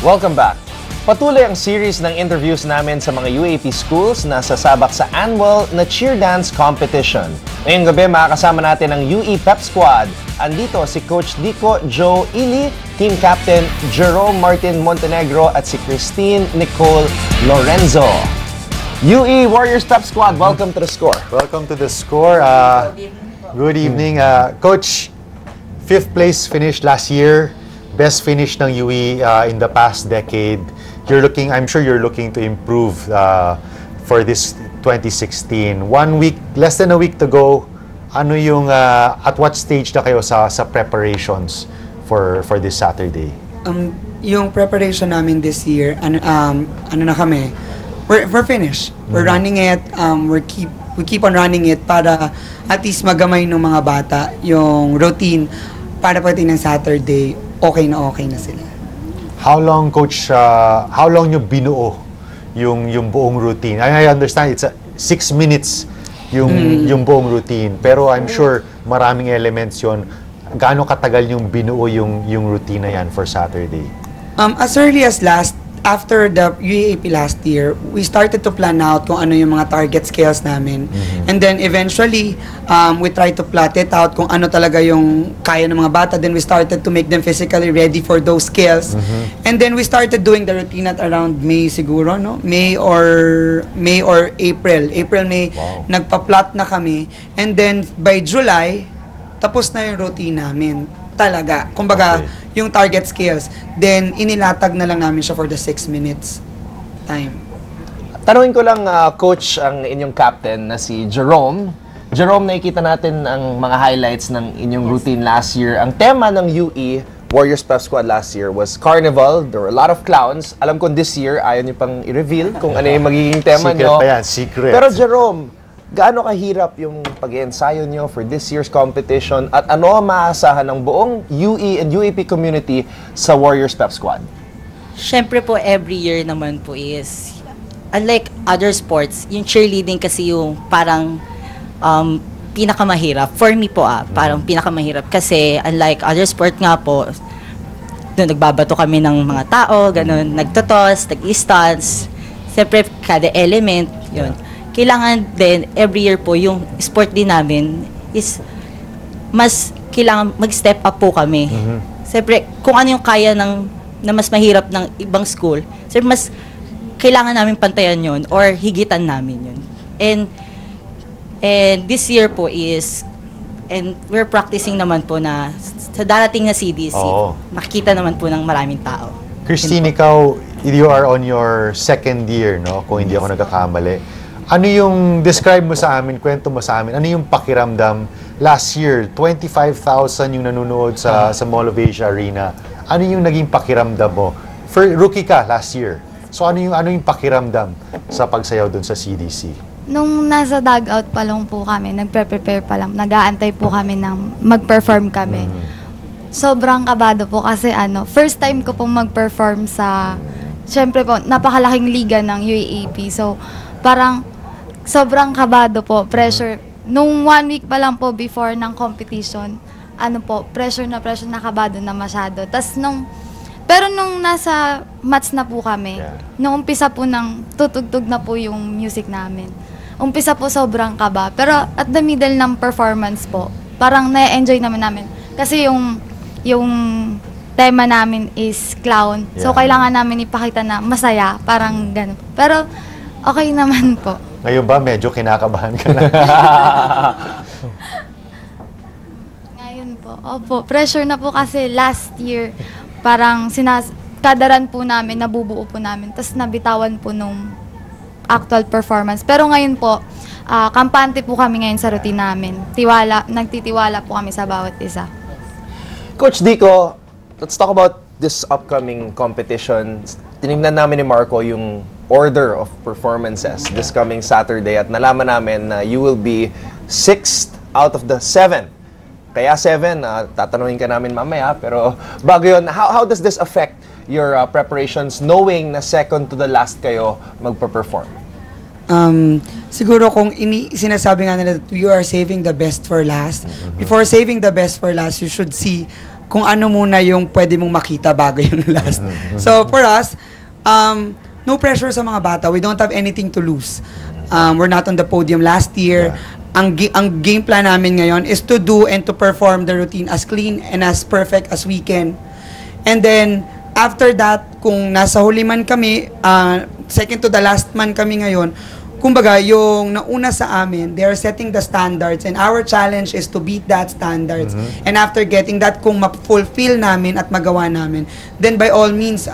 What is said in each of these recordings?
Welcome back. Patuloy ang series ng interviews namin sa mga UAP schools na sasabak sa annual na cheer dance competition. Ngayong gabi, makakasama natin ang UE Pep Squad. Andito si Coach Dico Joe Ili, Team Captain Jerome Martin Montenegro at si Christine Nicole Lorenzo. UE Warriors Pep Squad, welcome to the score. Welcome to the score. Good evening. Coach, 5th place finish last year. Best finish ng UE in the past decade. I'm sure you're looking to improve for this 2016. 1 week, less than a week to go. Ano yung, at what stage na kayo sa preparations for this Saturday? Yung preparation namin this year, ano na kami, we're finished. We're running it, we keep on running it para at least magamay ng mga bata yung routine para pati ng Saturday, okay na sila. How long, Coach, how long nyo binuo yung buong routine? I understand it's 6 minutes yung buong routine, pero I'm sure maraming elements yon. Gaano katagal yung binuo yung routine na yan for Saturday? As early as after the UAP last year, we started to plan out kung ano yung mga target scales namin. And then eventually, we tried to plot it out kung ano talaga yung kaya ng mga bata. Then we started to make them physically ready for those scales. And then we started doing the routine at around May siguro, no? May or April. May, wow. Nagpa-plot na kami. And then by July, tapos na yung routine namin. Talaga. Kumbaga, yung target scales. Then, inilatag na lang namin siya for the 6 minutes time. Tanungin ko lang, Coach, ang inyong captain na si Jerome. Jerome, nakikita natin ang mga highlights ng inyong routine last year. Ang tema ng UE, Warriors Pep Squad last year, was Carnival. There were a lot of clowns. Alam ko this year, ayaw niyo pang i-reveal kung ano yung magiging tema niyo. Secret pa yan, secret. Pero Jerome, gaano kahirap yung pag-ensayo nyo for this year's competition at ano ang maasahan ng buong UE and UAP community sa Warriors Pep Squad? Siyempre po, every year naman po is, unlike other sports, yung cheerleading kasi yung parang pinakamahirap. For me po parang pinakamahirap kasi unlike other sport nga po, doon nagbabato kami ng mga tao, ganun, nagtotos, nag-stunts, siyempre kada element, yun. Kailangan din, every year po, yung sport din namin is mas kailangan mag-step up po kami. Siyempre, kung ano yung kaya na mas mahirap ng ibang school, siyempre mas kailangan namin pantayan yun or higitan namin yun. And this year po is, and we're practicing naman po na sa darating na CDC, makikita naman po ng maraming tao. Christine, ikaw, you are on your 2nd year, no? Kung hindi ako nagkakamali. Ano yung, describe mo sa amin, kwento mo sa amin, ano yung pakiramdam last year, 25,000 yung nanonood sa Mall of Asia Arena. Ano yung naging pakiramdam mo? For rookie ka last year. So ano yung pakiramdam sa pagsayaw dun sa CDC? Nung nasa dugout pa lang po kami, nagpre-prepare pa lang, nag-aantay po kami ng mag-perform kami. Sobrang kabado po kasi first time ko pong mag-perform sa, syempre po, napakalaking liga ng UAAP. So, parang sobrang kabado po, pressure. Nung 1 week pa lang po before ng competition, pressure na kabado na masyado. Pero nung nasa match na po kami, nung umpisa po tutugtog na po yung music namin. Umpisa po sobrang kaba. Pero at the middle ng performance po, parang na-enjoy namin. Kasi yung tema namin is clown. So kailangan namin ipakita na masaya, parang gano'n. Pero okay naman po. Ngayon ba, medyo kinakabahan ka na? Ngayon po, opo. Pressure na po kasi last year, parang kadaran po namin, nabubuo po namin, tapos nabitawan po nung actual performance. Pero ngayon po, kampante po kami ngayon sa routine namin. Nagtitiwala po kami sa bawat isa. Coach Dico, let's talk about this upcoming competition. Tinignan namin ni Marco yung order of performances this coming Saturday at nalaman namin na you will be 6th out of the 7. Kaya 7, tatanungin ka namin mamaya, pero bago yun, how does this affect your preparations knowing na second to the last kayo magpa-perform? Siguro kung sinasabi nga nila that you are saving the best for last, before saving the best for last, you should see kung ano muna yung pwede mong makita bago yung last. So for us, no pressure sa mga bata. We don't have anything to lose. We're not on the podium last year. Ang game plan namin ngayon is to do and to perform the routine as clean and as perfect as we can. And then, after that, kung nasa huli man kami, second to the last man kami ngayon, kumbaga, yung nauna sa amin, they are setting the standards and our challenge is to beat that standards. And after getting that, kung ma-fulfill namin at magawa namin, then by all means,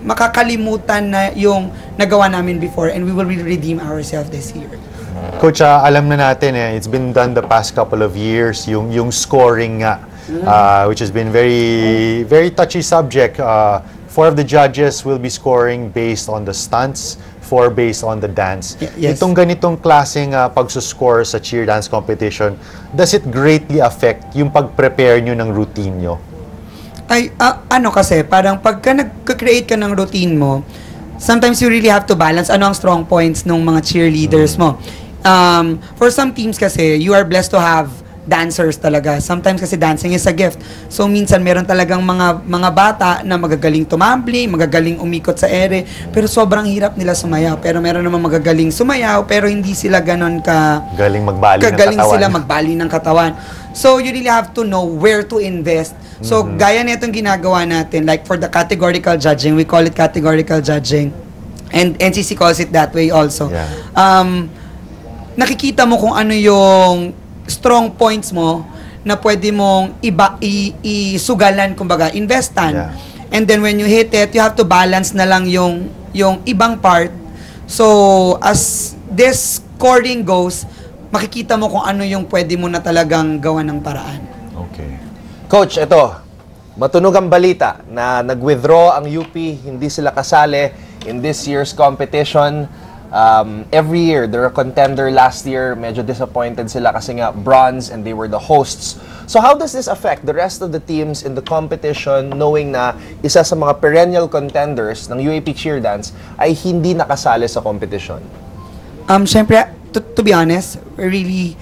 makakalimutan na yung nagawa namin before and we will redeem ourselves this year. Coach, alam na natin it's been done the past couple of years, yung scoring nga, which has been very touchy subject. 4 of the judges will be scoring based on the stunts, 4 based on the dance. Yes. Itong ganitong klaseng pagsuscore sa cheer dance competition, does it greatly affect yung pag-prepare nyo ng routine nyo? Ay, ano kasi, parang pagka nag-create ka ng routine mo, sometimes you really have to balance ano ang strong points ng mga cheerleaders mo. For some teams kasi, you are blessed to have dancers talaga. Sometimes kasi dancing is a gift. So minsan meron talagang mga bata na magagaling tumambling, magagaling umikot sa ere, pero sobrang hirap nila sumayaw. Pero meron namang magagaling sumayaw, pero hindi sila ganon galing magbali ng katawan. sila magbali ng katawan. So you really have to know where to invest. So gaya nitong ginagawa natin, like for the categorical judging, we call it categorical judging. And NCC calls it that way also. Yeah. Nakikita mo kung ano yung strong points mo na pwede mong isugalan, kumbaga, investan. Yeah. And then when you hit it, you have to balance na lang yung ibang part. So, as this scoring goes, makikita mo kung ano yung pwede mo na talagang gawa ng paraan. Okay. Coach, ito, matunog ang balita na nag-withdraw ang UP, hindi sila kasali in this year's competition. Every year, they're a contender. Last year, medyo disappointed sila kasi nga bronze and they were the hosts. So how does this affect the rest of the teams in the competition knowing na isa sa mga perennial contenders ng UAP Cheer Dance ay hindi nakasali sa competition? Siyempre, to be honest, we're really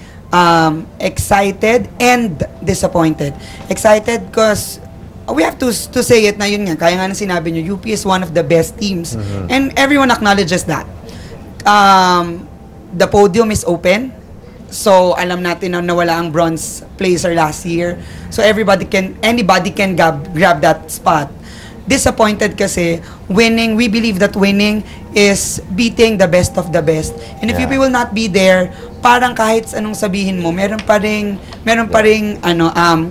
excited and disappointed. Excited because we have to say it na yun nga, kaya nga na sinabi nyo, UP is one of the best teams. And everyone acknowledges that. The podium is open. So, alam natin na nawala ang bronze placer last year. So, anybody can grab that spot. Disappointed kasi, we believe that winning is beating the best of the best. And if UP will not be there, parang kahit anong sabihin mo, meron pa ring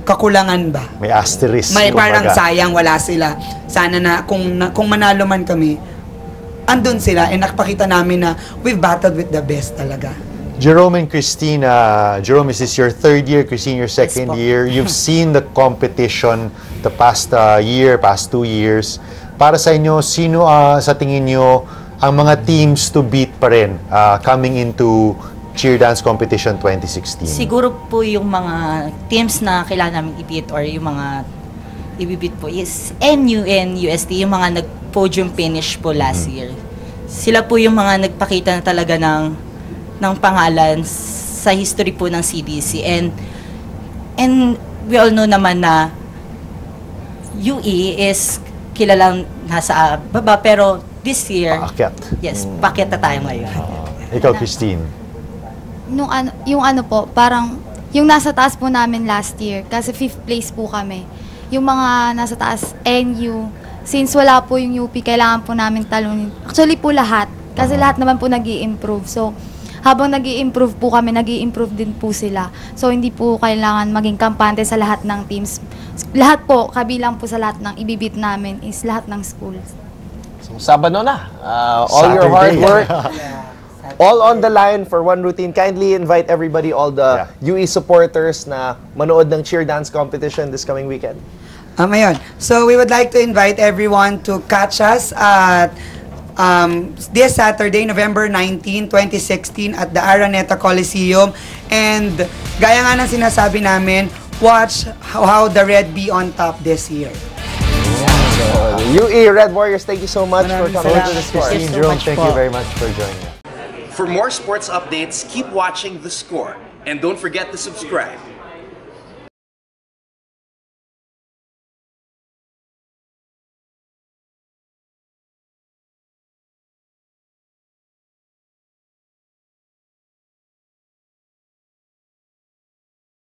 kakulangan ba? May asterisk. May parang kumbaga. sayang wala sila. Sana na kung manalo man kami, andun sila and nakapakita namin na we've battled with the best talaga. Jerome and Christine, Jerome, is this your 3rd year? Christine, your 2nd po. year? You've seen the competition the past past 2 years. Para sa inyo, sino sa tingin nyo ang mga teams to beat pa rin coming into Cheer Dance Competition 2016? Siguro po yung mga teams na kailangan namin i-beat or yung mga i-beat po is NU and UST, yung mga nag-podium finish po last year. Sila po yung mga nagpakita na talaga ng pangalan sa history po ng CDC. And we all know naman na UE is kilalang nasa baba, pero this year, Paakyat. yes, paakyat na tayo ngayon. Ikaw, Christine. Yung ano po, parang yung nasa taas po namin last year, kasi 5th place po kami. Yung mga nasa taas, NU, since wala po yung UP, kailangan po namin talunin. Actually po lahat, kasi lahat naman po nag-i-improve. So, habang nag-i-improve po kami, nag-i-improve din po sila. So, hindi po kailangan maging kampante sa lahat ng teams. Lahat po, kabilang po sa lahat ng ibibit namin is lahat ng schools. So, Sabado na. All your hard Saturday. work, all on the line for one routine. Kindly invite everybody, all the UE supporters na manood ng cheer dance competition this coming weekend. Ayun. So, we would like to invite everyone to catch us at this Saturday, November 19, 2016 at the Araneta Coliseum. And gaya nga ng sinasabi namin, watch how the Red be on top this year. UE Red Warriors, thank you so much for Maraming coming to salamat. the score. Christine, so Jerome, much thank po. you very much for joining us. For more sports updates, keep watching The Score. And don't forget to subscribe.